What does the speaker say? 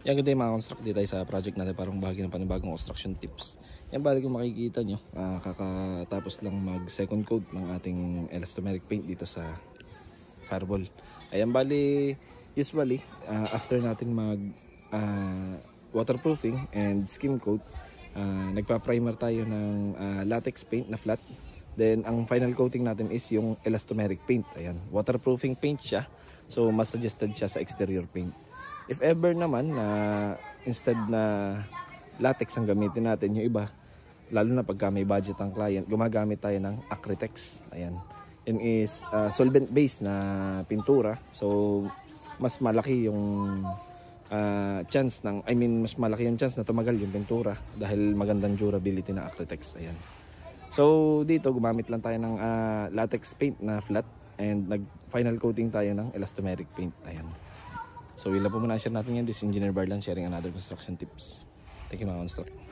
Yan, good day mga construct, dito tayo sa project natin parang bahagi ng panibagong construction tips. Yan, bali kung makikita nyo, kakatapos lang mag second coat ng ating elastomeric paint dito sa fireball. Ayan, bali usually after natin mag waterproofing and skim coat, nagpa-primer tayo ng latex paint na flat. Then ang final coating natin is yung elastomeric paint. Ayan, waterproofing paint siya, so mas suggested siya sa exterior paint. If ever naman na instead na latex ang gamitin natin, yung iba, lalo na pagka may budget ang client, gumagamit tayo ng Acrytex. Ayan, yun is solvent based na pintura, so mas malaki yung chance ng, mas malaki yung chance na tumagal yung pintura dahil magandang durability na Acrytex. Ayan. So dito gumamit lang tayo ng latex paint na flat and nag final coating tayo ng elastomeric paint. Ayan. So yun lang po muna share natin yan. This is Engineer Barlan sharing another construction tips. Thank you mga construct.